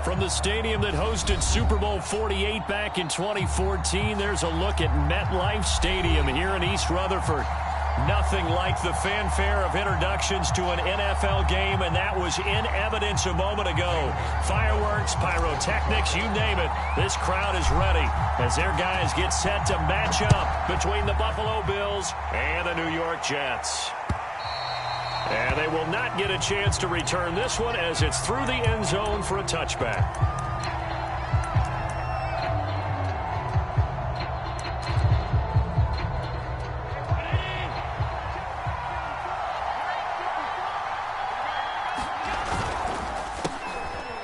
From the stadium that hosted Super Bowl 48 back in 2014, there's a look at MetLife Stadium here in East Rutherford. Nothing like the fanfare of introductions to an NFL game, and that was in evidence a moment ago. Fireworks, pyrotechnics, you name it. This crowd is ready as their guys get set to match up between the Buffalo Bills and the New York Jets. And they will not get a chance to return this one as it's through the end zone for a touchback.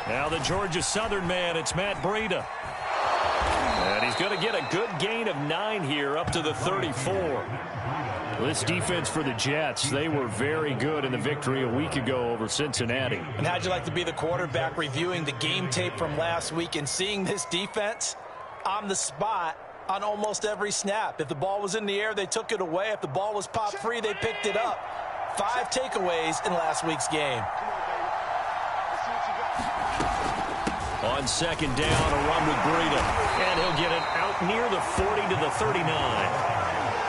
Now the Georgia Southern man, it's Matt Breida. And he's going to get a good gain of 9 here up to the 34. This defense for the Jets, they were very good in the victory a week ago over Cincinnati. And how'd you like to be the quarterback reviewing the game tape from last week and seeing this defense on the spot on almost every snap? If the ball was in the air, they took it away. If the ball was popped free, they picked it up. 5 takeaways in last week's game. On second down, a run with Breida. And he'll get it out near the 40 to the 39.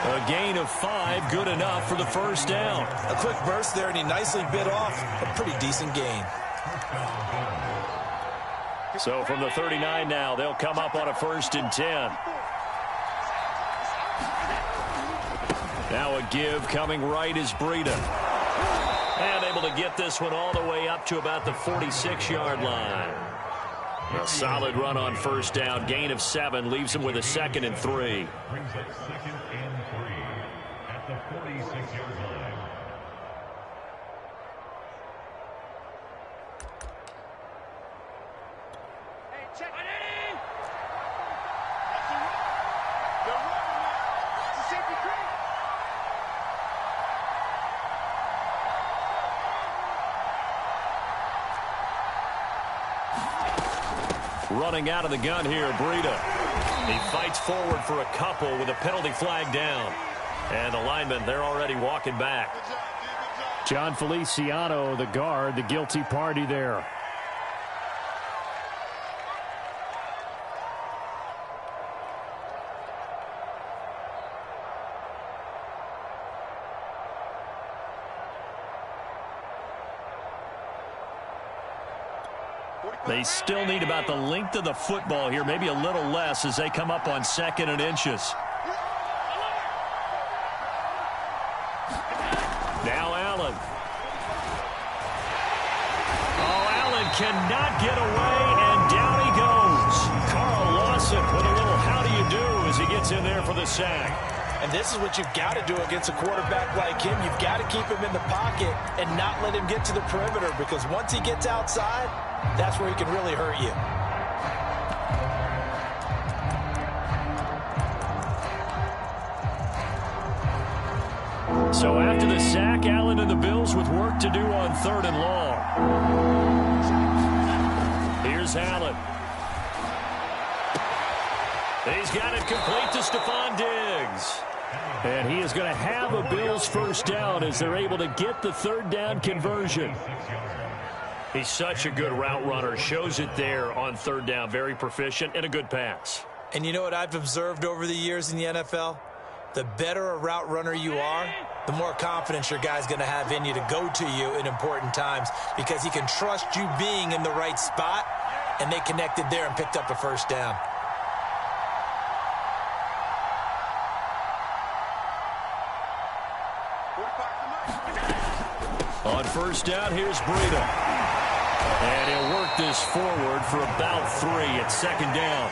A gain of 5, good enough for the first down. A quick burst there, and he nicely bit off a pretty decent gain. So from the 39 now, they'll come up on a 1st and 10. Now a give coming right is Breida. And able to get this one all the way up to about the 46-yard line. A solid run on 1st down. Gain of 7 leaves him with a 2nd and 3. At the 46-yard line. Hey, check it in. It's a safety creek. Running out of the gun here, Breida. He fights forward for a couple with a penalty flag down. And the linemen, they're already walking back. John Feliciano, the guard, the guilty party there. They still need about the length of the football here, maybe a little less as they come up on 2nd and inches. Now Allen. Oh, Allen cannot get away, and down he goes. Carl Lawson with a little how do you do as he gets in there for the sack. And this is what you've got to do against a quarterback like him. You've got to keep him in the pocket and not let him get to the perimeter, because once he gets outside, that's where he can really hurt you. So after the sack, Allen and the Bills with work to do on 3rd and long. Here's Allen. He's got it complete to Stephon Diggs. And he is going to have a Bills 1st down as they're able to get the 3rd down conversion. He's such a good route runner. Shows it there on 3rd down. Very proficient and a good pass. And you know what I've observed over the years in the NFL? The better a route runner you are, the more confidence your guy's going to have in you to go to you in important times, because he can trust you being in the right spot, and they connected there and picked up a 1st down. On 1st down, here's Breida. And he'll work this forward for about 3 at 2nd down.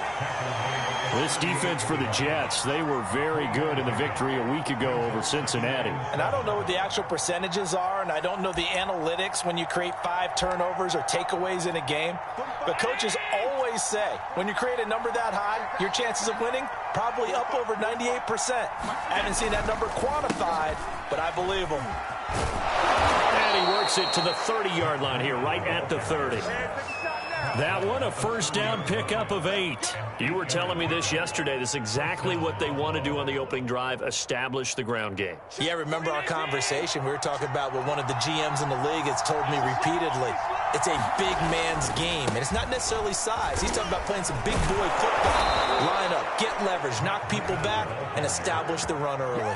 This defense for the Jets, they were very good in the victory a week ago over Cincinnati. And I don't know what the actual percentages are, and I don't know the analytics when you create 5 turnovers or takeaways in a game. But coaches always say, when you create a number that high, your chances of winning probably up over 98%. I haven't seen that number quantified, but I believe them. And he works it to the 30-yard line here, right at the 30. That one, a 1st down pickup of 8. You were telling me this yesterday. This is exactly what they want to do on the opening drive, establish the ground game. Yeah, remember our conversation? We were talking about what one of the GMs in the league has told me repeatedly. It's a big man's game, and it's not necessarily size. He's talking about playing some big boy football. Line up, get leverage, knock people back, and establish the run early.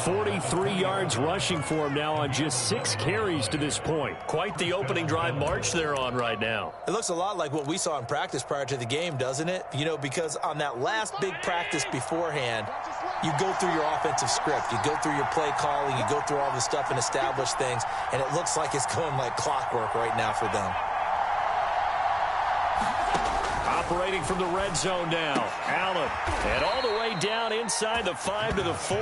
43 yards rushing for him now on just 6 carries to this point. Quite the opening drive march they're on right now. It looks a lot like what we saw in practice prior to the game, doesn't it? You know, because on that last big practice beforehand, you go through your offensive script. You go through your play calling. You go through all the stuff and establish things, and it looks like it's going like clockwork right now for them. Operating from the red zone now. Allen. And all the way down inside the 5 to the 4.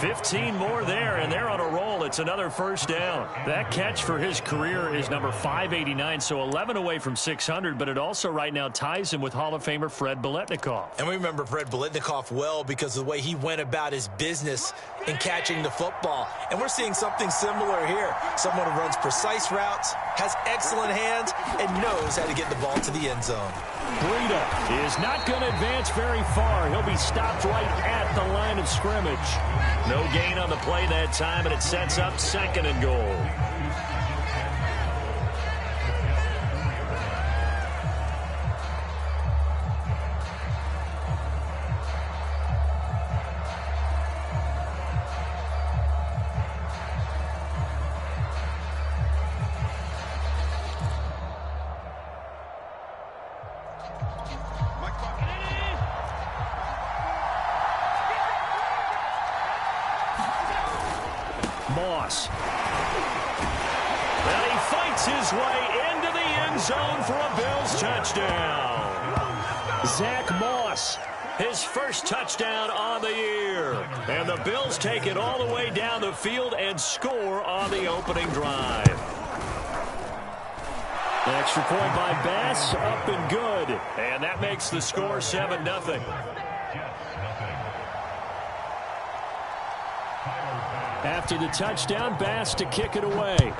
15 more there, and they're on a roll. It's another first down. That catch for his career is number 589, so 11 away from 600, but it also right now ties him with Hall of Famer Fred Biletnikoff. And we remember Fred Biletnikoff well because of the way he went about his business in catching the football. And we're seeing something similar here. Someone who runs precise routes, has excellent hands, and knows how to get the ball to the end zone. Breida is not going to advance very far. He'll be stopped right at the line of scrimmage. No gain on the play that time, and it sets up 2nd and goal. Moss. Well, he fights his way into the end zone for a Bills touchdown. Zach Moss, his first touchdown on the year. And the Bills take it all the way down the field and score on the opening drive. An extra point by Bass, up and good. And that makes the score 7-0. After the touchdown, Bass to kick it away.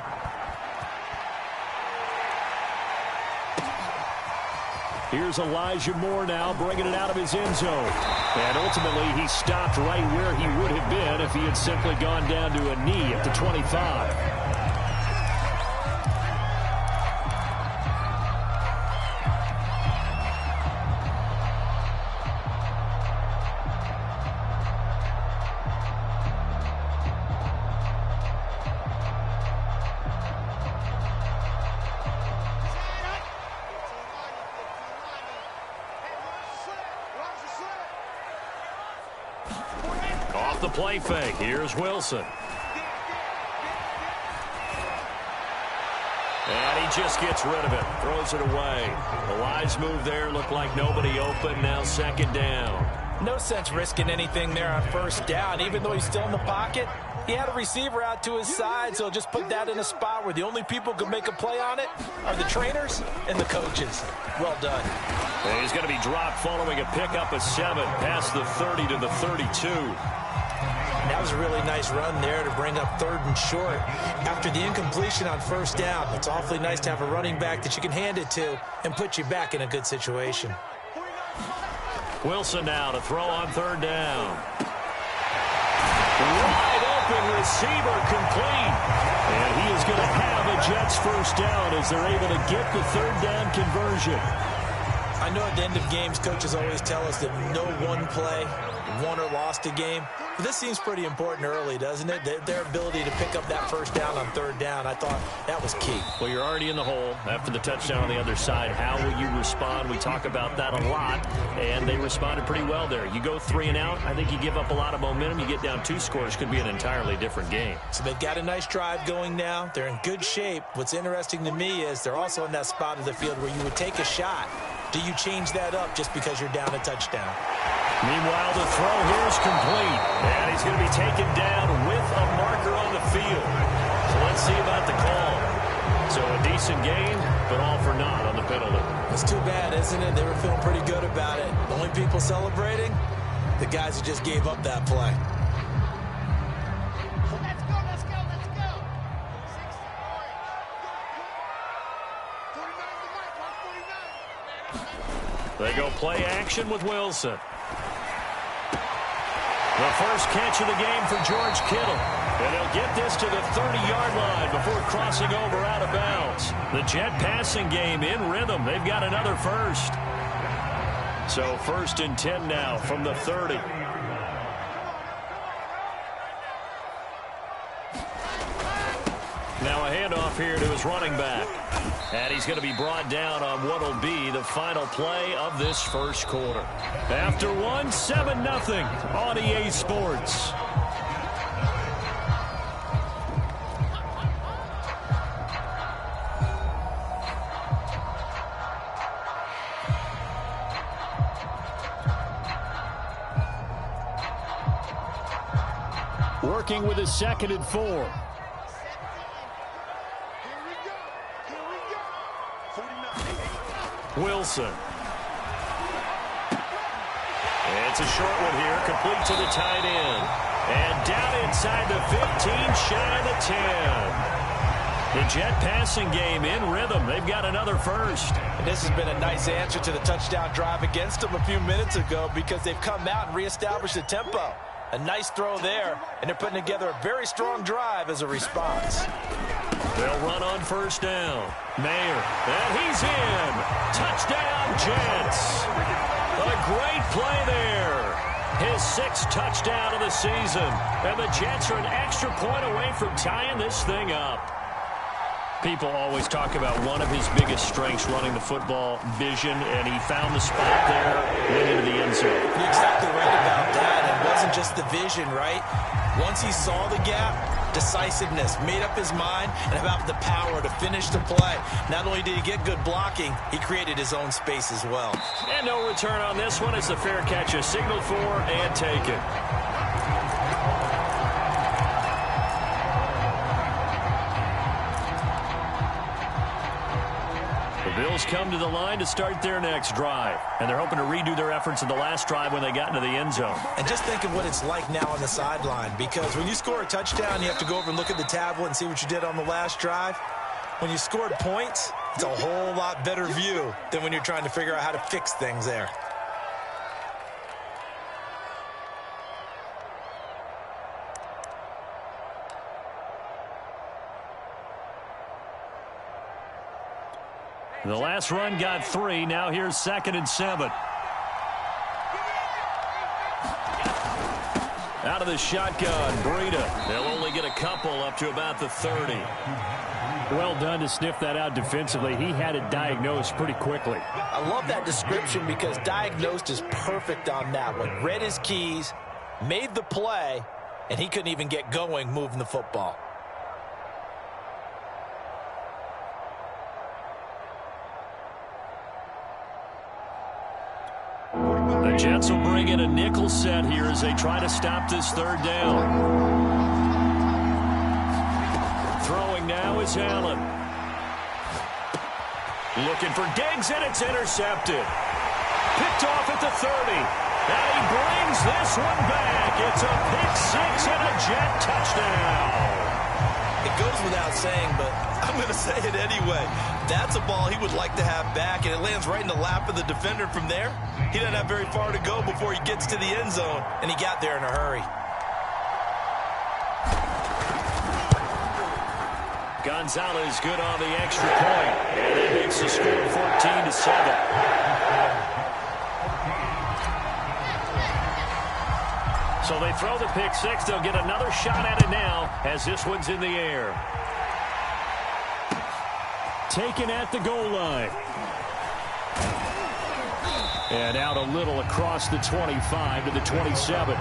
Here's Elijah Moore now bringing it out of his end zone. And ultimately, he stopped right where he would have been if he had simply gone down to a knee at the 25. Off the play fake, here's Wilson. And he just gets rid of it, throws it away. The wise move there, looked like nobody open, now 2nd down. No sense risking anything there on 1st down, even though he's still in the pocket. He had a receiver out to his side, so just put that in a spot where the only people who can make a play on it are the trainers and the coaches. Well done. And he's going to be dropped following a pickup of 7 past the 30 to the 32. That was a really nice run there to bring up 3rd and short. After the incompletion on 1st down, it's awfully nice to have a running back that you can hand it to and put you back in a good situation. Wilson now to throw on 3rd down. Wide open receiver complete. And he is going to have a Jets 1st down as they're able to get the 3rd down conversion. I know at the end of games, coaches always tell us that no one play won or lost a game. But this seems pretty important early, doesn't it? Their ability to pick up that 1st down on 3rd down, I thought that was key. Well, you're already in the hole after the touchdown on the other side. How will you respond? We talk about that a lot, and they responded pretty well there. You go 3 and out, I think you give up a lot of momentum. You get down 2 scores, could be an entirely different game. So they've got a nice drive going now. They're in good shape. What's interesting to me is they're also in that spot of the field where you would take a shot. Do you change that up just because you're down a touchdown? Meanwhile, the throw here is complete. And he's going to be taken down with a marker on the field. So let's see about the call. So a decent game, but all for naught on the penalty. It's too bad, isn't it? They were feeling pretty good about it. The only people celebrating, the guys who just gave up that play. Let's go, let's go, let's go. 49. They go play action with Wilson. The first catch of the game for George Kittle. And he'll get this to the 30-yard line before crossing over out of bounds. The Jet passing game in rhythm. They've got another first. So 1st and 10 now from the 30. Now a handoff here to his running back. And he's going to be brought down on what will be the final play of this first quarter. After one, 7-0 on EA Sports. Working with his 2nd and 4. Wilson. It's a short one here, complete to the tight end. And down inside the 15, shy of the 10. The Jet passing game in rhythm. They've got another first. And this has been a nice answer to the touchdown drive against them a few minutes ago because they've come out and reestablished the tempo. A nice throw there, and they're putting together a very strong drive as a response. They'll run on first down. Mayer, and he's in. Touchdown, Jets. A great play there. His 6th touchdown of the season. And the Jets are an extra point away from tying this thing up. People always talk about one of his biggest strengths running the football, vision, and he found the spot there, went into the end zone. You're exactly right about that. It wasn't just the vision, right? Once he saw the gap, decisiveness, made up his mind, and about the power to finish the play. Not only did he get good blocking, he created his own space as well. And no return on this one as the fair catch is signaled for and taken. The Bills come to the line to start their next drive. And they're hoping to redo their efforts in the last drive when they got into the end zone. And just think of what it's like now on the sideline, because when you score a touchdown, you have to go over and look at the tablet and see what you did on the last drive. When you scored points, it's a whole lot better view than when you're trying to figure out how to fix things there. The last run got 3. Now here's 2nd and 7. Out of the shotgun, Breida. They'll only get a couple up to about the 30. Well done to sniff that out defensively. He had it diagnosed pretty quickly. I love that description because diagnosed is perfect on that one. Read his keys, made the play, and he couldn't even get going moving the football. The Jets will bring in a nickel set here as they try to stop this 3rd down. Throwing now is Allen. Looking for Diggs, and it's intercepted. Picked off at the 30. And he brings this one back. It's a pick 6 and a Jet touchdown. It goes without saying, but I'm going to say it anyway. That's a ball he would like to have back, and it lands right in the lap of the defender from there. He doesn't have very far to go before he gets to the end zone, and he got there in a hurry. Gonzalez good on the extra point, and it makes the score 14-7. So they throw the pick 6. They'll get another shot at it now as this one's in the air. Taken at the goal line. And out a little across the 25 to the 27.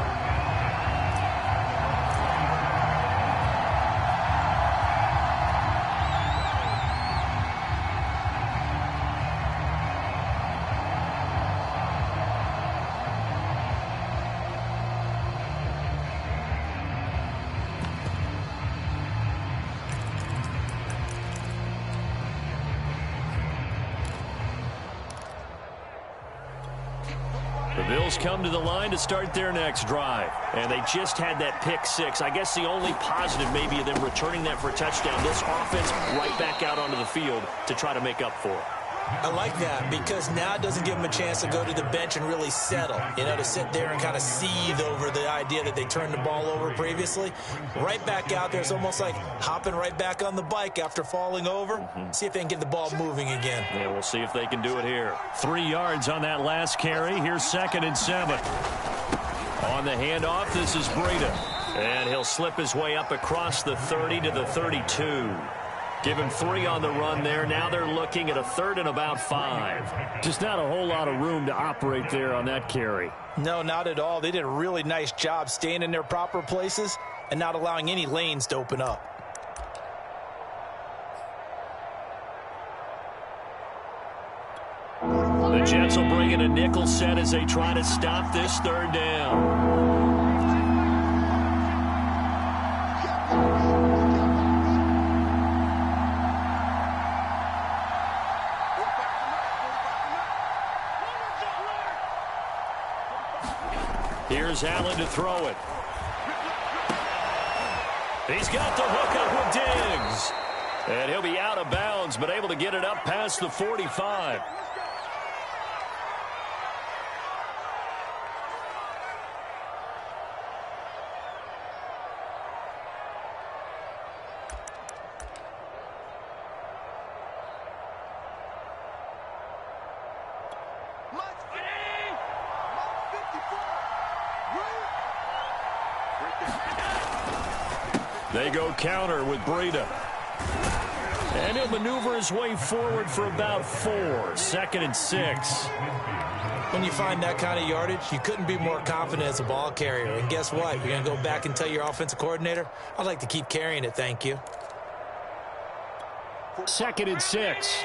The Bills come to the line to start their next drive. And they just had that pick 6. I guess the only positive maybe of them returning that for a touchdown. This offense right back out onto the field to try to make up for it. I like that because now it doesn't give him a chance to go to the bench and really settle, to sit there and kind of seethe over the idea that they turned the ball over previously. Right back out there. It's almost like hopping right back on the bike after falling over. See if they can get the ball moving again. Yeah, we'll see if they can do it here. 3 yards on that last carry. Here's 2nd and 7. On the handoff, this is Breida. And he'll slip his way up across the 30 to the 32. Give him 3 on the run there. Now they're looking at a 3rd and about 5. Just not a whole lot of room to operate there on that carry. No, not at all. They did a really nice job staying in their proper places and not allowing any lanes to open up. The Jets will bring in a nickel set as they try to stop this 3rd down. Here's Allen to throw it. He's got the hook up with Diggs. And he'll be out of bounds, but able to get it up past the 45. They go counter with Breida. And he'll maneuver his way forward for about 4. 2nd and 6. When you find that kind of yardage, you couldn't be more confident as a ball carrier. And guess what? You're going to go back and tell your offensive coordinator, I'd like to keep carrying it, thank you. 2nd and 6.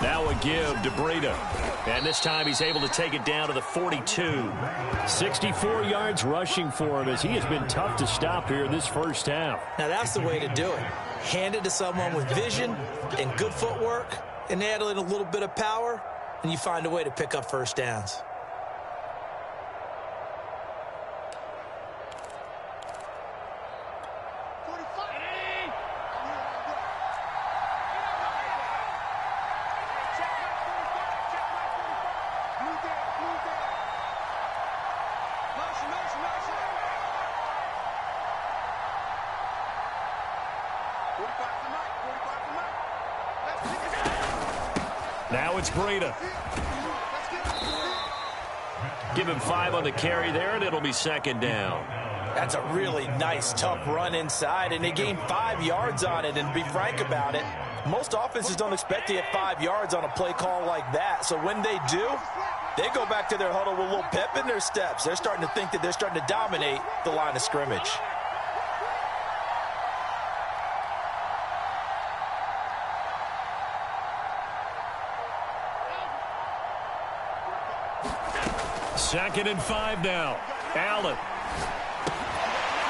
Now a give to Breida. And this time he's able to take it down to the 42. 64 yards rushing for him as he has been tough to stop here this first half. Now that's the way to do it. Hand it to someone with vision and good footwork and add in a little bit of power, and you find a way to pick up first downs. Now it's Breida. Give him 5 on the carry there, and it'll be 2nd down. That's a really nice, tough run inside, and they gained 5 yards on it. And to be frank about it, most offenses don't expect to get 5 yards on a play call like that. So when they do, they go back to their huddle with a little pep in their steps. They're starting to think that they're starting to dominate the line of scrimmage. Second and 5 now. Allen.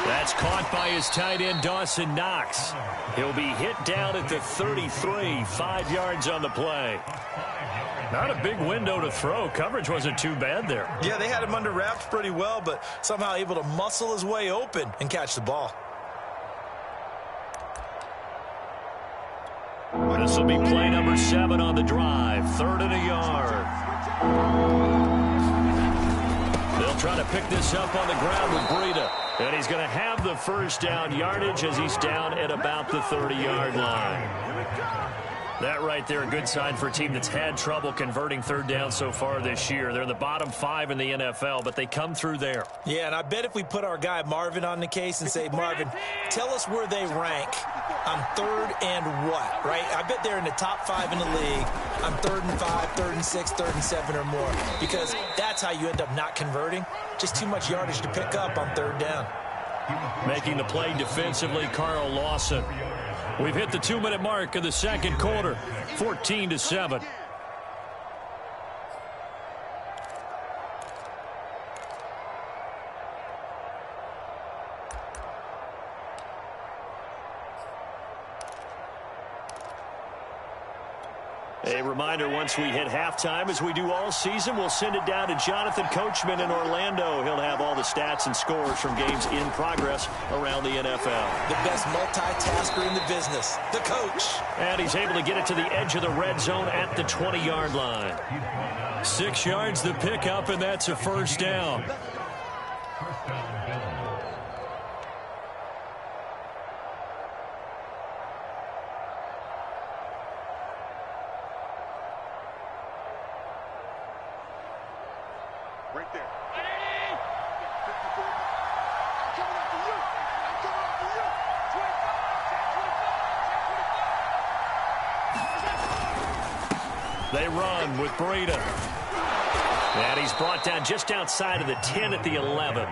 That's caught by his tight end, Dawson Knox. He'll be hit down at the 33, 5 yards on the play. Not a big window to throw. Coverage wasn't too bad there. Yeah, they had him under wraps pretty well, but somehow able to muscle his way open and catch the ball. This will be play number 7 on the drive. 3rd and a yard. They'll try to pick this up on the ground with Breida. And he's going to have the first down yardage as he's down at about the 30-yard line. That right there, a good sign for a team that's had trouble converting 3rd down so far this year. They're in the bottom 5 in the NFL, but they come through there. Yeah, and I bet if we put our guy Marvin on the case and say, Marvin, tell us where they rank on 3rd and what, right? I bet they're in the top 5 in the league on 3rd and 5, 3rd and 6, 3rd and 7 or more, because that's how you end up not converting. Just too much yardage to pick up on 3rd down. Making the play defensively, Carl Lawson. We've hit the 2-minute mark of the second quarter, 14-7. A reminder, once we hit halftime, as we do all season, we'll send it down to Jonathan Coachman in Orlando. He'll have all the stats and scores from games in progress around the NFL. The best multitasker in the business, the coach. And he's able to get it to the edge of the red zone at the 20-yard line. 6 yards the pickup, and that's a first down. Right there. They run with Breida. And he's brought down just outside of the 10 at the 11.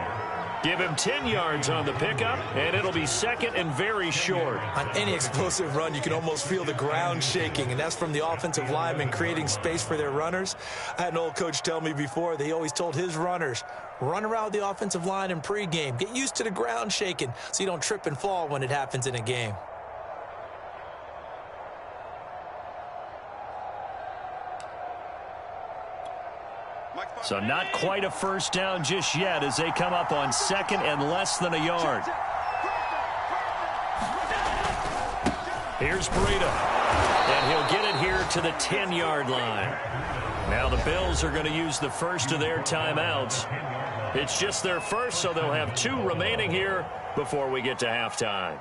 Give him 10 yards on the pickup, and it'll be second and very short. On any explosive run, you can almost feel the ground shaking, and that's from the offensive linemen creating space for their runners. I had an old coach tell me before, they always told his runners, run around the offensive line in pregame. Get used to the ground shaking so you don't trip and fall when it happens in a game. So not quite a first down just yet as they come up on second and less than a yard. Here's Breida. And he'll get it here to the 10-yard line. Now the Bills are going to use the first of their timeouts. It's just their first, so they'll have 2 remaining here before we get to halftime.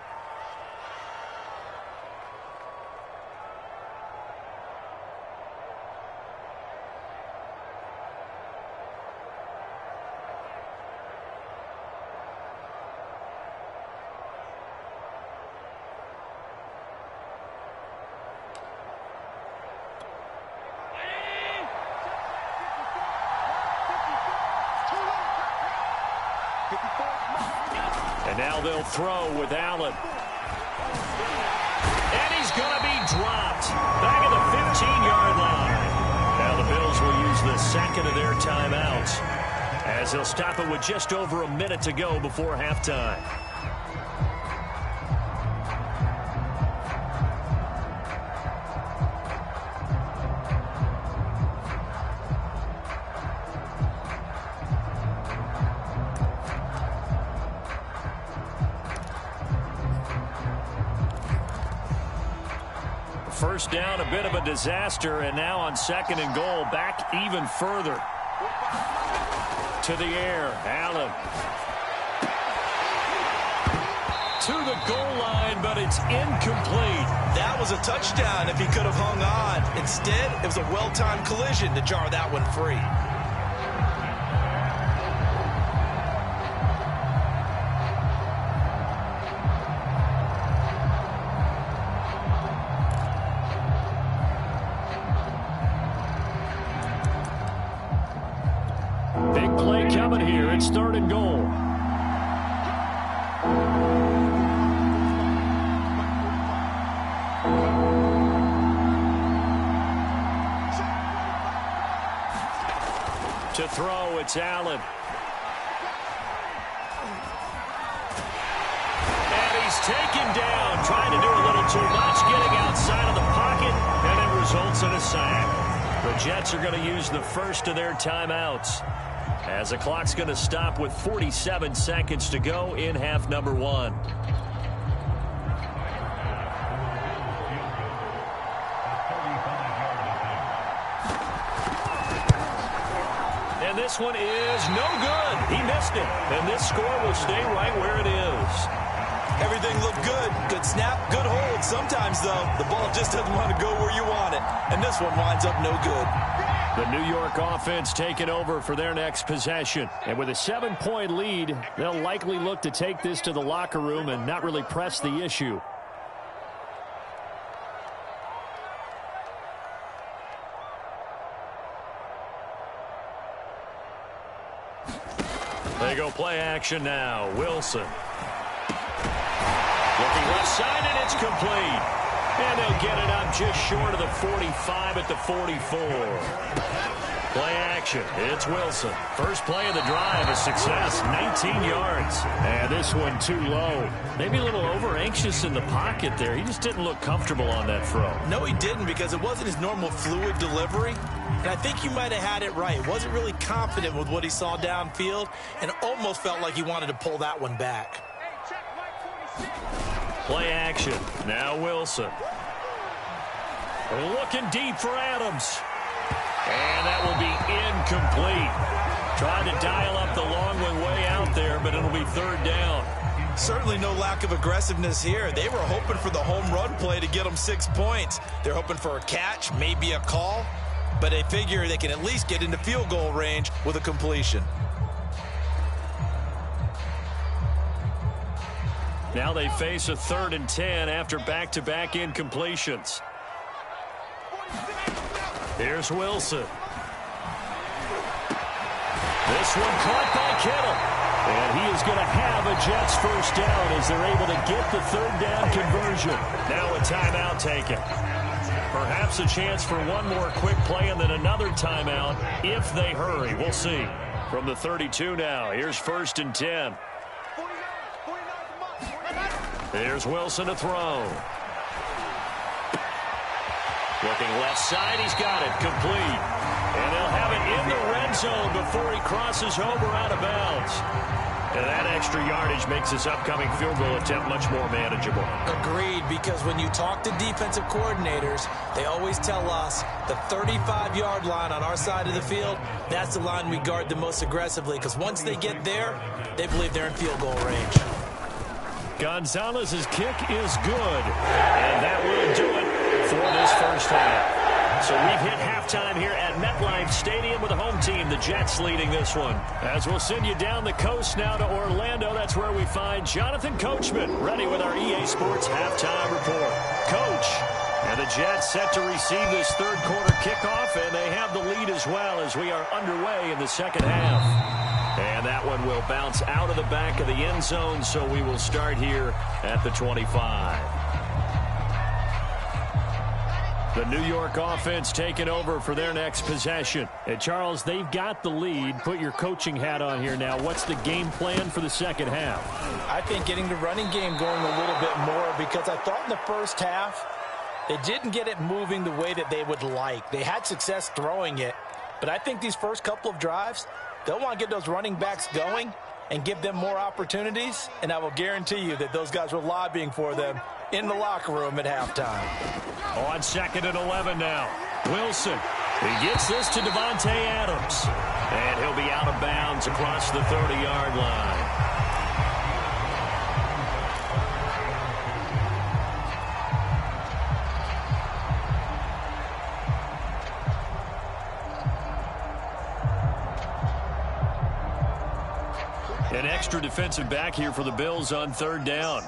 And now they'll throw with Allen. And he's going to be dropped. Back at the 15-yard line. Now the Bills will use the second of their timeouts, as they'll stop it with just over a minute to go before halftime. First down, a bit of a disaster, and now on second and goal, back even further. To the air, Allen. To the goal line, but it's incomplete. That was a touchdown if he could have hung on. Instead, it was a well-timed collision to jar that one free. Coming here, it's third and goal. To throw, it's Allen. And he's taken down, trying to do a little too much, getting outside of the pocket, and it results in a sack. The Jets are going to use the first of their timeouts, as the clock's going to stop with 47 seconds to go in half number 1. And this one is no good. He missed it. And this score will stay right where it is. Everything looked good. Good snap, good hold. Sometimes, though, the ball just doesn't want to go where you want it. And this one winds up no good. The New York offense taking over for their next possession. And with a 7-point lead, they'll likely look to take this to the locker room and not really press the issue. They go play action now. Wilson. Looking left side, and it's complete. And they'll get it up just short of the 45 at the 44. Play action. It's Wilson. First play of the drive, a success, 19 yards. And this one too low. Maybe a little over-anxious in the pocket there. He just didn't look comfortable on that throw. No, he didn't, because it wasn't his normal fluid delivery. And I think you might have had it right. Wasn't really confident with what he saw downfield and almost felt like he wanted to pull that one back. Play action. Now Wilson. Looking deep for Adams. And that will be incomplete. Trying to dial up the long one way out there, but it'll be third down. Certainly no lack of aggressiveness here. They were hoping for the home run play to get them 6 points. They're hoping for a catch, maybe a call, but they figure they can at least get into field goal range with a completion. Now they face a 3rd and 10 after back-to-back incompletions. Here's Wilson. This one caught by Kittle. And he is going to have a Jets first down as they're able to get the 3rd down conversion. Now a timeout taken. Perhaps a chance for one more quick play and then another timeout if they hurry. We'll see. From the 32 now, here's 1st and 10. There's Wilson to throw. Looking left side, he's got it, complete. And they'll have it in the red zone before he crosses over out of bounds. And that extra yardage makes this upcoming field goal attempt much more manageable. Agreed, because when you talk to defensive coordinators, they always tell us the 35-yard line on our side of the field, that's the line we guard the most aggressively, because once they get there, they believe they're in field goal range. Gonzalez's kick is good, and that will do it for this first half. So we've hit halftime here at MetLife Stadium with the home team, the Jets, leading this one. As we'll send you down the coast now to Orlando, that's where we find Jonathan Coachman, ready with our EA Sports halftime report. Coach, and the Jets set to receive this third quarter kickoff, and they have the lead as well as we are underway in the second half. And that one will bounce out of the back of the end zone, so we will start here at the 25. The New York offense taking over for their next possession. And Charles, they've got the lead. Put your coaching hat on here now. What's the game plan for the second half? I think getting the running game going a little bit more, because I thought in the first half they didn't get it moving the way that they would like. They had success throwing it, but I think these first couple of drives, they'll want to get those running backs going and give them more opportunities, and I will guarantee you that those guys were lobbying for them in the locker room at halftime. On 2nd and 11 now. Wilson. He gets this to Devontae Adams. And he'll be out of bounds across the 30-yard line. An extra defensive back here for the Bills on 3rd down.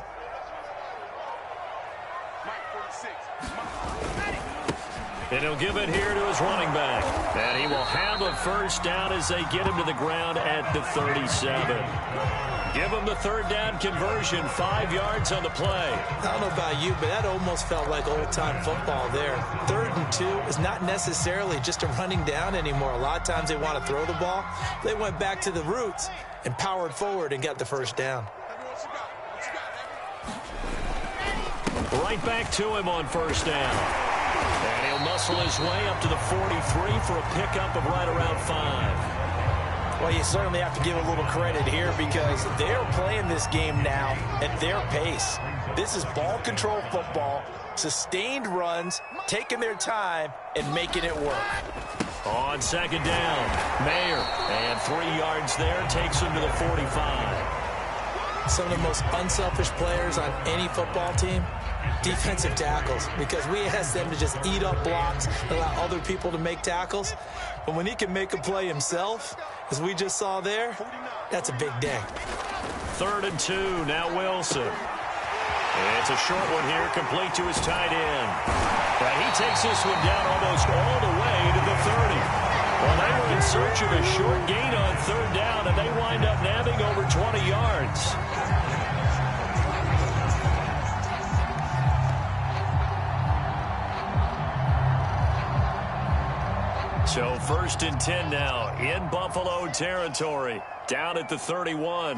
And he'll give it here to his running back. And he will have a first down as they get him to the ground at the 37. Give him the 3rd down conversion, 5 yards on the play. I don't know about you, but that almost felt like old-time football there. 3rd and 2 is not necessarily just a running down anymore. A lot of times they want to throw the ball. They went back to the roots and powered forward and got the first down. Right back to him on 1st down. And he'll muscle his way up to the 43 for a pickup of right around 5. Well, you certainly have to give a little credit here, because they're playing this game now at their pace. This is ball control football, sustained runs, taking their time, and making it work. On 2nd down, Mayer, and 3 yards there, takes him to the 45. Some of the most unselfish players on any football team, defensive tackles, because we ask them to just eat up blocks and allow other people to make tackles. But when he can make a play himself, as we just saw there, that's a big day. 3rd and 2, now Wilson. It's a short one here, complete to his tight end. But he takes this one down almost all the way to the 30. Well, they were in search of a short gain on 3rd down, and they wind up nabbing over 20 yards. So 1st and 10 now in Buffalo territory. Down at the 31.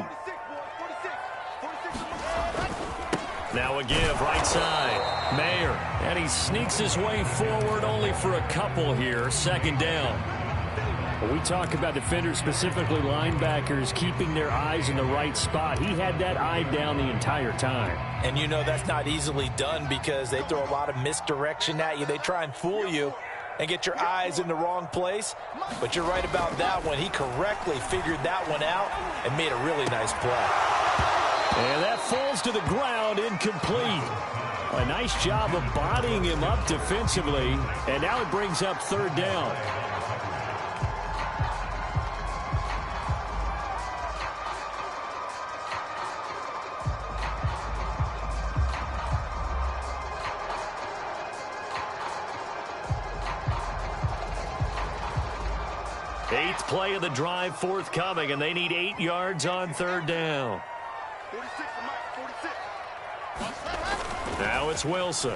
Now a give right side. Mayer. And he sneaks his way forward only for a couple here. 2nd down. When we talk about defenders, specifically linebackers, keeping their eyes in the right spot, he had that eye down the entire time. And you know that's not easily done because they throw a lot of misdirection at you. They try and fool you and get your eyes in the wrong place. But you're right about that one. He correctly figured that one out and made a really nice play. And that falls to the ground, incomplete. A nice job of bodying him up defensively. And now it brings up 3rd down. Eighth play of the drive forthcoming, and they need 8 yards on 3rd down. Now it's Wilson.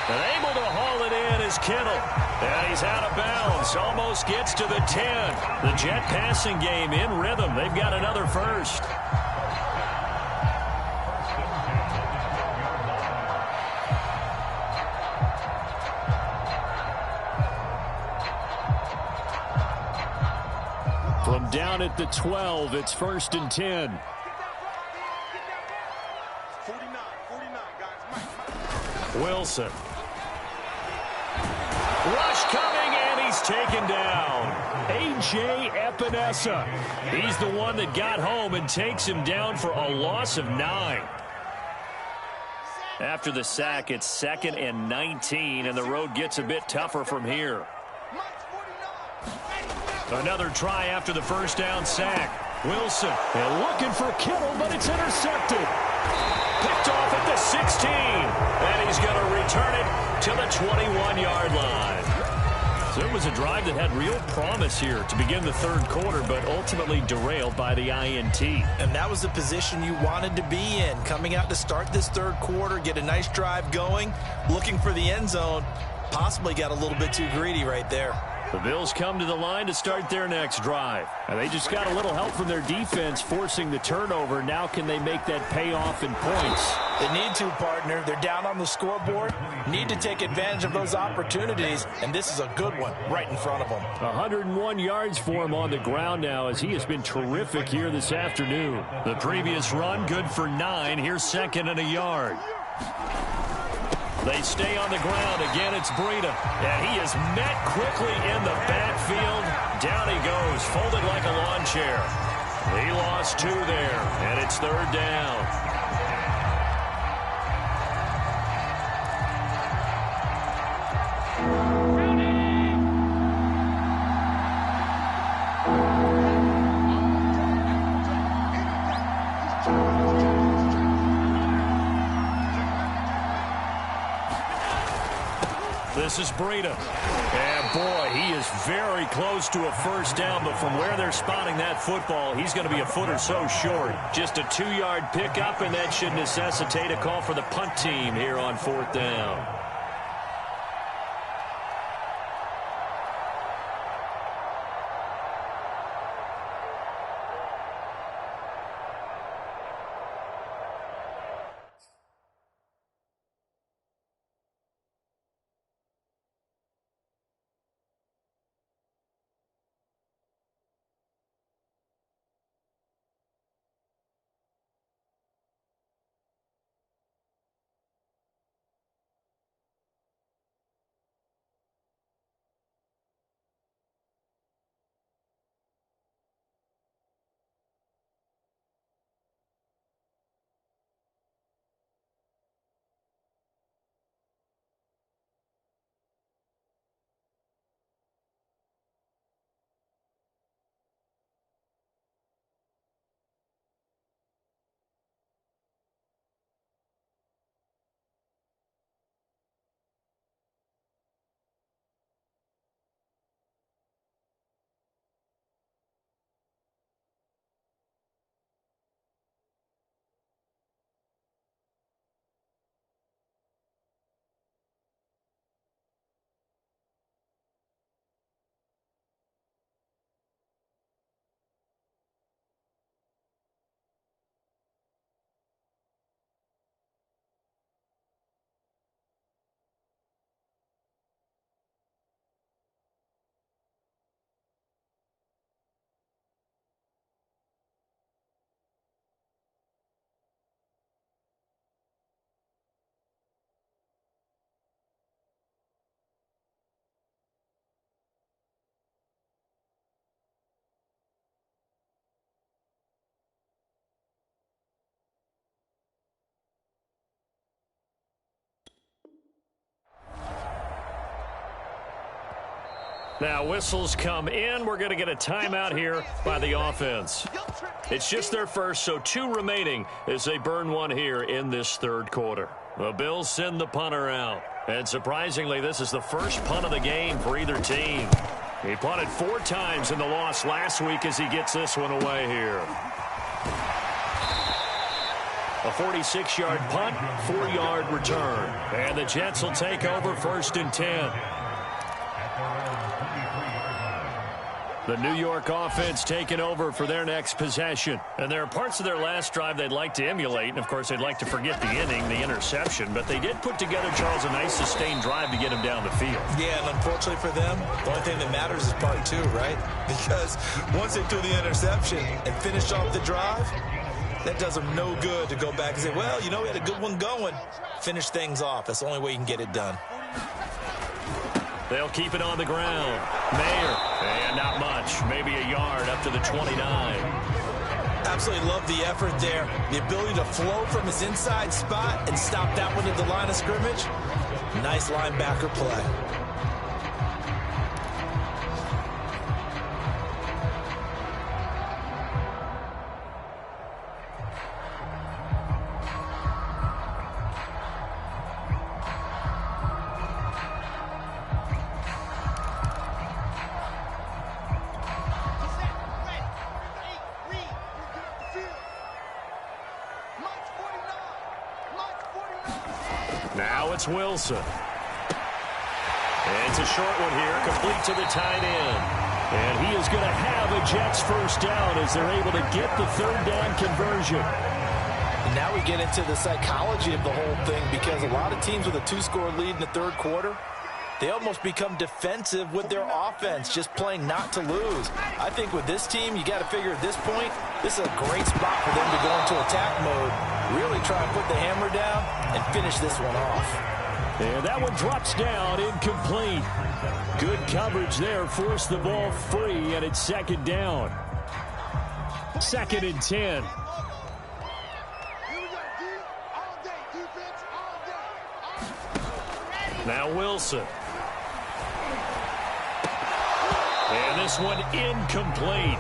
And able to haul it in is Kittle. And he's out of bounds. Almost gets to the 10. The Jet passing game in rhythm. They've got another first. From down at the 12, it's 1st and 10. Wilson. Rush coming, and he's taken down. A.J. Epinesa. He's the one that got home and takes him down for a loss of 9. After the sack, it's 2nd and 19, and the road gets a bit tougher from here. Another try after the 1st down sack. Wilson and looking for Kittle, but it's intercepted. Picked off at the 16. And he's going to return it to the 21-yard line. So it was a drive that had real promise here to begin the 3rd quarter, but ultimately derailed by the INT. And that was the position you wanted to be in. Coming out to start this 3rd quarter, get a nice drive going, looking for the end zone. Possibly got a little bit too greedy right there. The Bills come to the line to start their next drive. And they just got a little help from their defense forcing the turnover. Now can they make that pay off in points? They need to, partner. They're down on the scoreboard. Need to take advantage of those opportunities. And this is a good one right in front of them. 101 yards for him on the ground now as he has been terrific here this afternoon. The previous run good for 9. Here's 2nd and a yard. They stay on the ground. Again, it's Breida. And he is met quickly in the backfield. Down he goes, folded like a lawn chair. He lost 2 there, and it's 3rd down. This is Breida. And boy, he is very close to a 1st down, but from where they're spotting that football, he's going to be a foot or so short. Just a 2-yard pickup, and that should necessitate a call for the punt team here on 4th down. Now whistles come in. We're going to get a timeout here by the offense. It's just their first, so 2 remaining as they burn one here in this third quarter. The Bills send the punter out. And surprisingly, this is the first punt of the game for either team. He punted 4 times in the loss last week as he gets this one away here. A 46-yard punt, 4-yard return. And the Jets will take over 1st and 10. The New York offense taking over for their next possession. And there are parts of their last drive they'd like to emulate. And, of course, they'd like to forget the inning, the interception. But they did put together, Charles, a nice sustained drive to get him down the field. Yeah, and unfortunately for them, the only thing that matters is part 2, right? Because once they threw the interception and finished off the drive, that does them no good to go back and say, well, you know, we had a good one going. Finish things off. That's the only way you can get it done. They'll keep it on the ground. Mayer, and not much. Maybe a yard up to the 29. Absolutely love the effort there. The ability to flow from his inside spot and stop that one at the line of scrimmage. Nice linebacker play. Now it's Wilson. And it's a short one here, complete to the tight end. And he is going to have a Jets first down as they're able to get the 3rd down conversion. And now we get into the psychology of the whole thing, because a lot of teams with a 2-score lead in the third quarter, they almost become defensive with their offense, just playing not to lose. I think with this team, you got to figure at this point, this is a great spot for them to go into attack mode, really try and put the hammer down and finish this one off. And that one drops down, incomplete. Good coverage there, forced the ball free, and it's 2nd down. 2nd and 10. Now Wilson. And this one incomplete.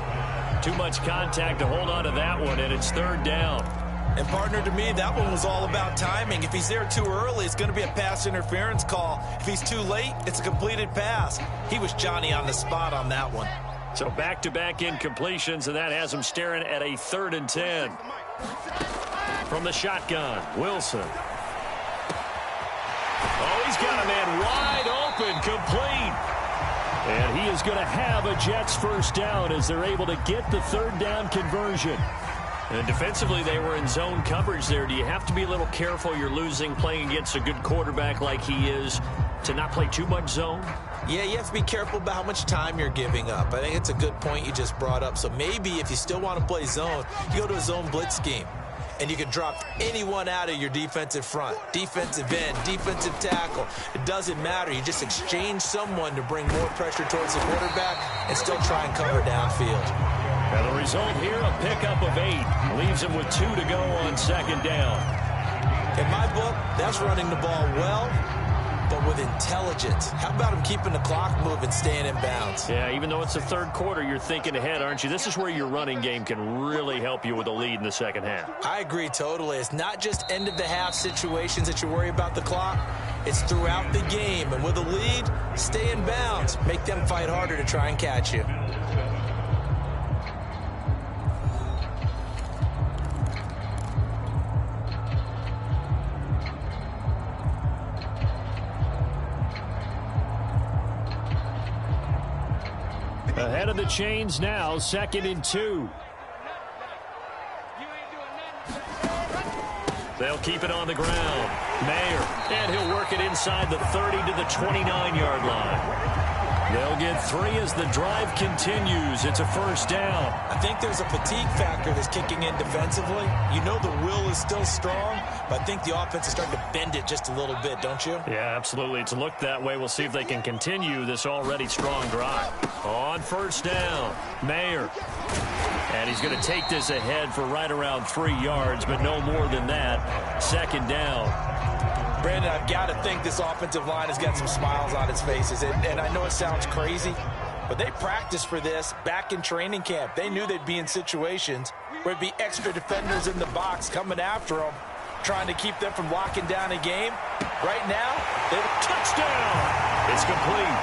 Too much contact to hold on to that one, and it's 3rd down. And, partner, to me, that one was all about timing. If he's there too early, it's going to be a pass interference call. If he's too late, it's a completed pass. He was Johnny on the spot on that one. So back-to-back incompletions, and that has him staring at a 3rd and 10. From the shotgun, Wilson. Oh, he's got a man wide open, complete. And he is going to have a Jets first down as they're able to get the 3rd down conversion. And defensively, they were in zone coverage there. Do you have to be a little careful? You're losing, playing against a good quarterback like he is, to not play too much zone? Yeah, you have to be careful about how much time you're giving up. I think it's a good point you just brought up. So maybe if you still want to play zone, you go to a zone blitz scheme. And you can drop anyone out of your defensive front, defensive end, defensive tackle. It doesn't matter. You just exchange someone to bring more pressure towards the quarterback and still try and cover downfield. And the result here, a pickup of 8. Leaves him with 2 to go on 2nd down. In my book, that's running the ball well, but with intelligence. How about him keeping the clock moving, staying in bounds? Yeah, even though it's the 3rd quarter, you're thinking ahead, aren't you? This is where your running game can really help you with a lead in the 2nd half. I agree totally. It's not just end-of-the-half situations that you worry about the clock. It's throughout the game. And with a lead, stay in bounds. Make them fight harder to try and catch you. Ahead of the chains now, 2nd and 2. They'll keep it on the ground. Mayer, and he'll work it inside the 30 to the 29-yard line. They'll get 3 as the drive continues. It's a first down. I think there's a fatigue factor that's kicking in defensively. You know the will is still strong, but I think the offense is starting to bend it just a little bit, don't you? Yeah, absolutely. It's looked that way. We'll see if they can continue this already strong drive. On first down, Mayer. And he's going to take this ahead for right around 3 yards, but no more than that. 2nd down. Brandon, I've got to think this offensive line has got some smiles on its faces. And I know it sounds crazy, but they practiced for this back in training camp. They knew they'd be in situations where it'd be extra defenders in the box coming after them, trying to keep them from locking down a game. Right now, touchdown. It's complete.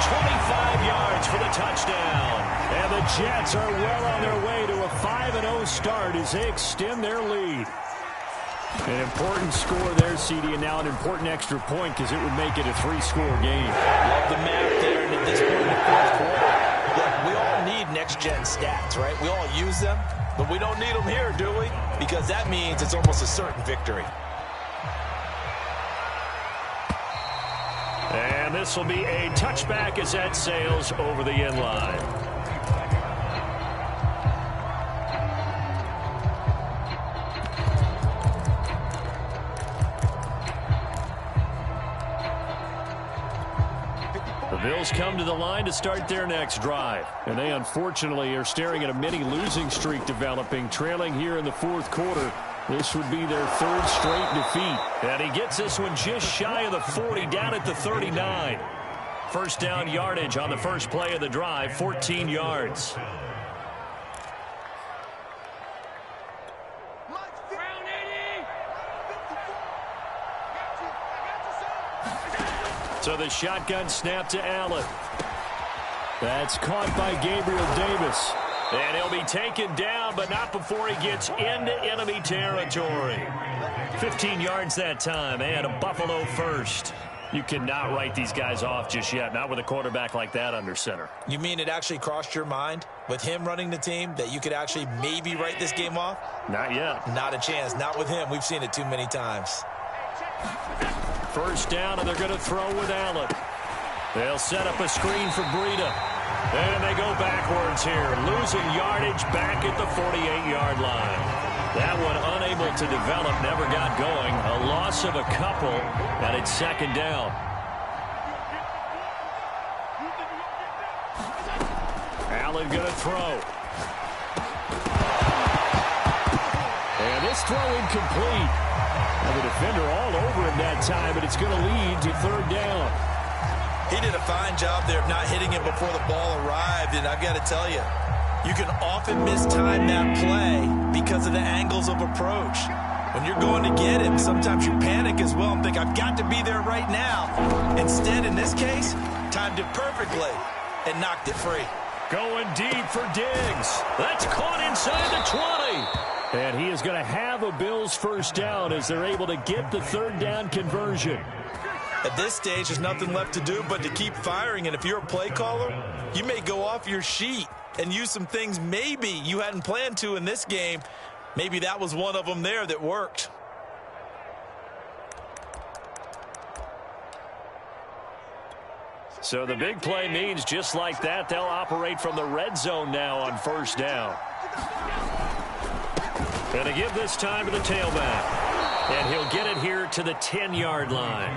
25 yards for the touchdown. And the Jets are well on their way to a 5-0 start as they extend their lead. An important score there, CD, and now an important extra point because it would make it a 3-score game. Love the map there, and at this point in the fourth quarter, look, we all need next-gen stats, right? We all use them, but we don't need them here, do we? Because that means it's almost a certain victory. And this will be a touchback as that sails over the end line. The Bills come to the line to start their next drive. And they unfortunately are staring at a mini losing streak developing, trailing here in the fourth quarter. This would be their third straight defeat. And he gets this one just shy of the 40, down at the 39. First down yardage on the first play of the drive, 14 yards. So the shotgun snap to Allen. That's caught by Gabriel Davis. And he'll be taken down, but not before he gets into enemy territory. 15 yards that time, and a Buffalo first. You cannot write these guys off just yet, not with a quarterback like that under center. You mean it actually crossed your mind, with him running the team, that you could actually maybe write this game off? Not yet. Not a chance. Not with him. We've seen it too many times. First down, and they're going to throw with Allen. They'll set up a screen for Breida. And they go backwards here, losing yardage back at the 48-yard line. That one unable to develop, never got going. A loss of a couple, and it's second down. Allen going to throw. And this throw incomplete. And the defender all over him that time, but it's going to lead to third down. He did a fine job there of not hitting him before the ball arrived, and I've got to tell you, you can often mistime that play because of the angles of approach. When you're going to get him, sometimes you panic as well and think, I've got to be there right now. Instead, in this case, timed it perfectly and knocked it free. Going deep for Diggs. That's caught inside the 20. And he is going to have a Bills first down as they're able to get the third down conversion. At this stage, there's nothing left to do but to keep firing. And if you're a play caller, you may go off your sheet and use some things maybe you hadn't planned to in this game. Maybe that was one of them there that worked. So the big play means just like that, they'll operate from the red zone now on first down. And to give this time to the tailback. And he'll get it here to the 10-yard line.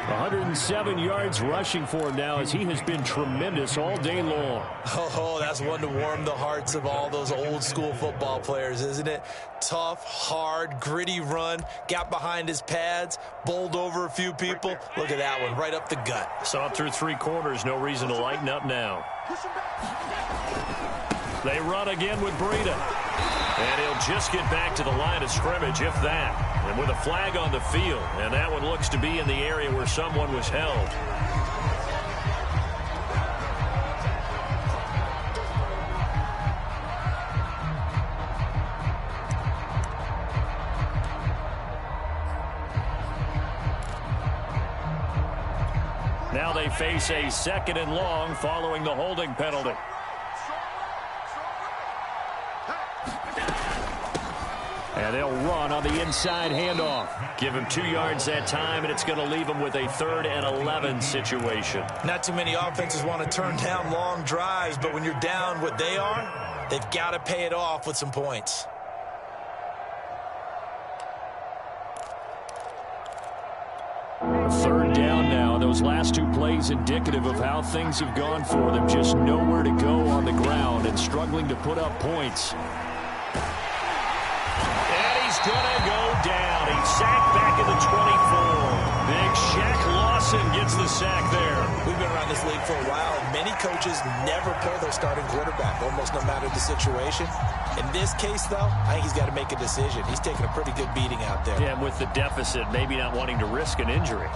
107 yards rushing for him now as he has been tremendous all day long. Oh, that's one to warm the hearts of all those old-school football players, isn't it? Tough, hard, gritty run, got behind his pads, bowled over a few people. Look at that one, right up the gut. Saw it through three quarters, no reason to lighten up now. They run again with Breida. And he'll just get back to the line of scrimmage, if that. And with a flag on the field. And that one looks to be in the area where someone was held. Now they face a second and long following the holding penalty. And they'll run on the inside handoff. Give him 2 yards that time, and it's going to leave him with a 3rd and 11 situation. Not too many offenses want to turn down long drives, but when you're down what they are, they've got to pay it off with some points. Third down now. Those last two plays indicative of how things have gone for them. Just nowhere to go on the ground and struggling to put up points. He's going to go down. But he's sacked back in the 24. Big Shaq Lawson gets the sack there. We've been around this league for a while. Many coaches never pull their starting quarterback, almost no matter the situation. In this case, though, I think he's got to make a decision. He's taking a pretty good beating out there. Yeah, and with the deficit, maybe not wanting to risk an injury.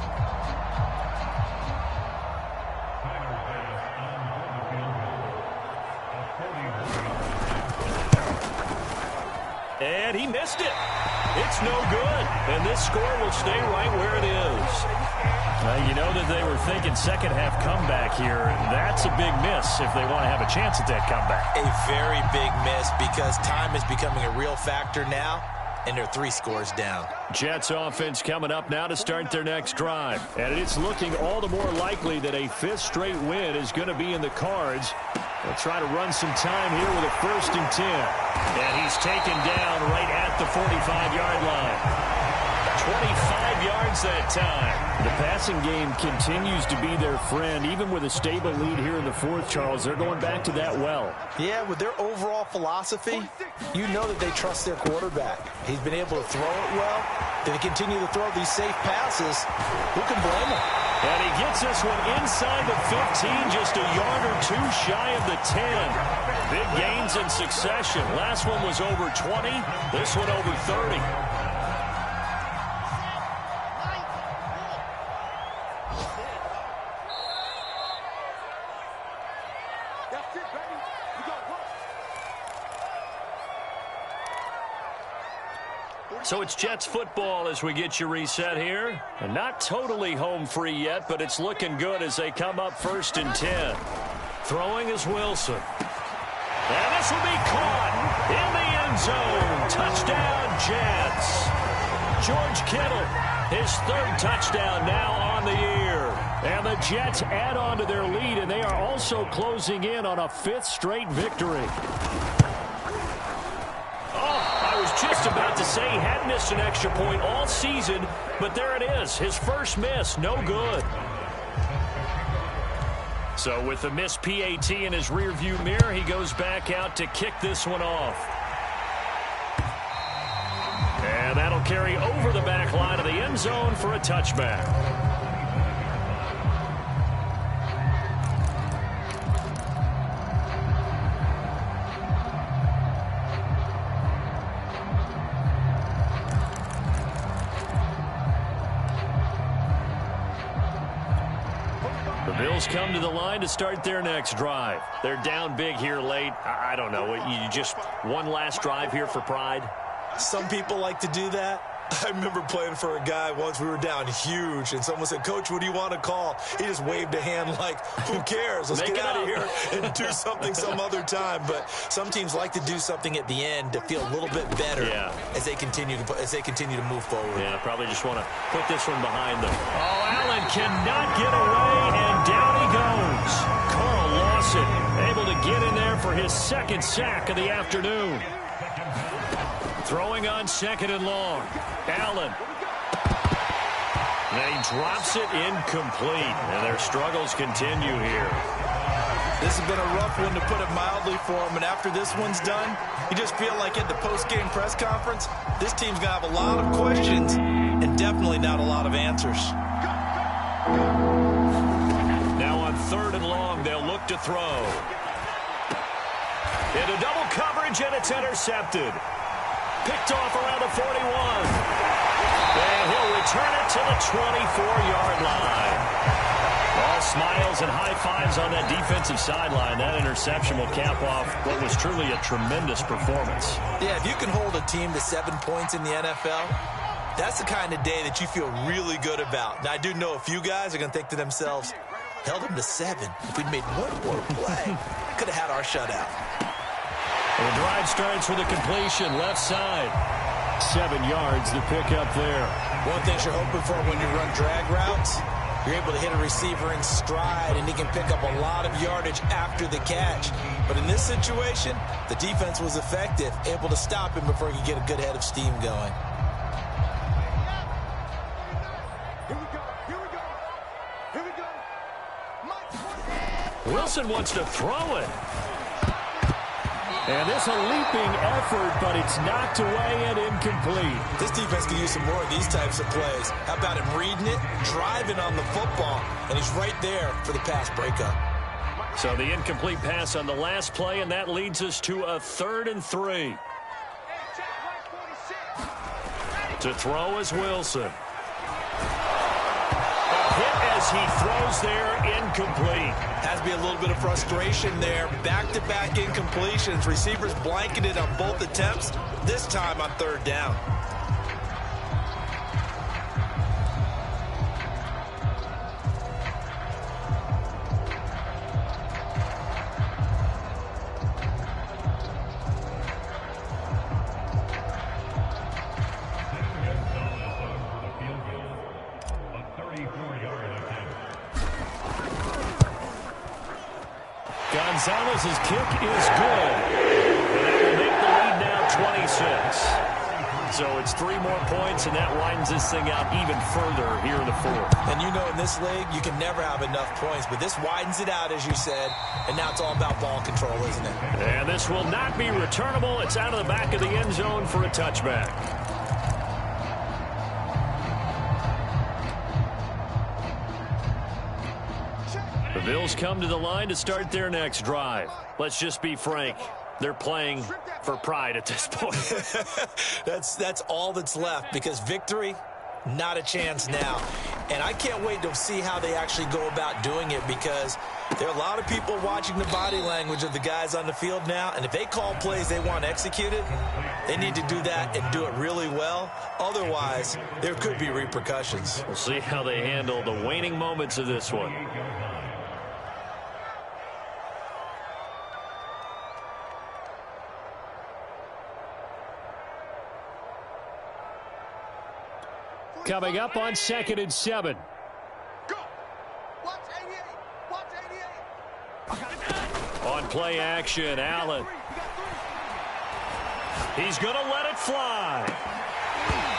And he missed it. It's no good. And this score will stay right where it is. You know that they were thinking second half comeback here. That's a big miss if they want to have a chance at that comeback. A very big miss because time is becoming a real factor now, and they're 3 scores down. Jets offense coming up now to start their next drive. And it's looking all the more likely that a 5th straight win is going to be in the cards. They'll try to run some time here with a 1st and 10. And he's taken down right at the 45-yard line. 25 yards that time. The passing game continues to be their friend. Even with a stable lead here in the 4th, Charles, they're going back to that well. Yeah, with their overall philosophy, you know that they trust their quarterback. He's been able to throw it well. They continue to throw these safe passes. Who can blame him? And he gets this one inside the 15, just a yard or 2 shy of the 10. Big gains in succession. Last one was over 20. This one over 30. So it's Jets football as we get you reset here. And not totally home free yet, but it's looking good as they come up 1st and 10. Throwing is Wilson. And this will be caught in the end zone. Touchdown, Jets. George Kittle, his 3rd touchdown now on the year. And the Jets add on to their lead, and they are also closing in on a 5th straight victory. Just about to say he hadn't missed an extra point all season, but there it is. His first miss, no good. So with the missed PAT in his rearview mirror, he goes back out to kick this one off. And that'll carry over the back line of the end zone for a touchback. Bills come to the line to start their next drive. They're down big here late. I don't know. You just one last drive here for pride? Some people like to do that. I remember playing for a guy once. We were down huge, and someone said, "Coach, what do you want to call?" He just waved a hand like, who cares? Let's get out of here and do something some other time. But some teams like to do something at the end to feel a little bit better as they continue to move forward. Yeah, probably just want to put this one behind them. Oh, Allen cannot get away, and down he goes. Carl Lawson able to get in there for his 2nd sack of the afternoon. Throwing on 2nd and long. Allen. And he drops it incomplete. And their struggles continue here. This has been a rough one, to put it mildly, for him. And after this one's done, you just feel like at the post-game press conference, this team's going to have a lot of questions and definitely not a lot of answers. Now on 3rd and long, they'll look to throw. Into double coverage, and it's intercepted. Picked off around the 41. And he'll return it to the 24-yard line. All smiles and high fives on that defensive sideline. That interception will cap off what was truly a tremendous performance. Yeah, if you can hold a team to 7 points in the NFL, that's the kind of day that you feel really good about. Now, I do know a few guys are going to think to themselves, held them to 7. If we'd made one more play, could have had our shutout. The drive starts with a completion, left side. 7 yards, the pickup there. One thing you're hoping for when you run drag routes, you're able to hit a receiver in stride, and he can pick up a lot of yardage after the catch. But in this situation, the defense was effective, able to stop him before he could get a good head of steam going. Here we go. Wilson wants to throw it. And this a leaping effort, but it's knocked away and incomplete. This defense can use some more of these types of plays. How about him reading it, driving on the football, and he's right there for the pass breakup. So the incomplete pass on the last play, and that leads us to a 3rd and 3. To throw is Wilson. A hit as he throws there, incomplete. Has to be a little bit of frustration there. Back-to-back incompletions. Receivers blanketed on both attempts, this time on 3rd down. Gonzalez's kick is good. And that will make the lead now 26. So it's 3 more points, and that widens this thing out even further here in the 4th. And you know in this league, you can never have enough points, but this widens it out, as you said, and now it's all about ball control, isn't it? And this will not be returnable. It's out of the back of the end zone for a touchback. The Bills come to the line to start their next drive. Let's just be frank. They're playing for pride at this point. That's all that's left, because victory, not a chance now. And I can't wait to see how they actually go about doing it, because there are a lot of people watching the body language of the guys on the field now, and if they call plays they want executed, they need to do that and do it really well. Otherwise, there could be repercussions. We'll see how they handle the waning moments of this one. Coming up on 2nd and 7. Go. Watch 88. Watch 88. On play action, Allen. He's going to let it fly.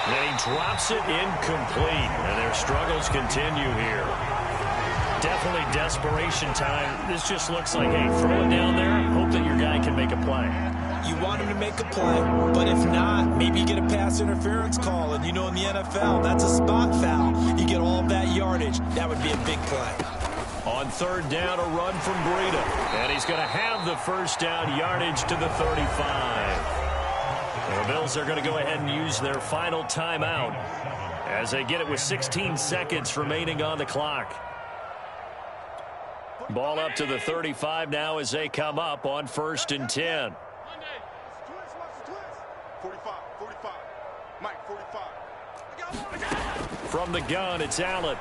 Then he drops it incomplete. And their struggles continue here. Definitely desperation time. This just looks like, hey, throw it down there. Hope that your guy can make a play. You want him to make a play, but if not, maybe you get a pass interference call. And you know in the NFL, that's a spot foul. You get all that yardage. That would be a big play. On 3rd down, a run from Breida. And he's going to have the 1st down yardage to the 35. The Bills are going to go ahead and use their final timeout as they get it with 16 seconds remaining on the clock. Ball up to the 35 now as they come up on 1st and 10. 45. Mike, 45. From the gun, it's Allen.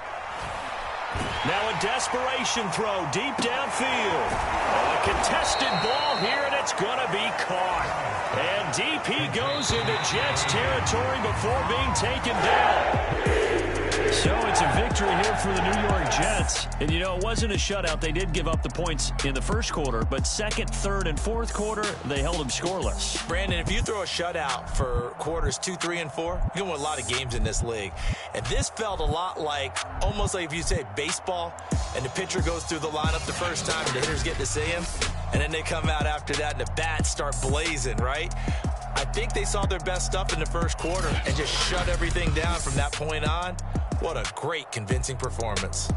Now a desperation throw deep downfield. A contested ball here, and it's going to be caught. And deep he goes into Jets territory before being taken down. So it's a victory here for the New York Jets. And, you know, it wasn't a shutout. They did give up the points in the 1st quarter, but 2nd, 3rd, and 4th quarter, they held them scoreless. Brandon, if you throw a shutout for quarters 2, 3, and 4, you're going to win a lot of games in this league. And this felt a lot like, almost like if you say baseball, and the pitcher goes through the lineup the first time, and the hitters get to see him, and then they come out after that, and the bats start blazing, right? I think they saw their best stuff in the 1st quarter and just shut everything down from that point on. What a great, convincing performance.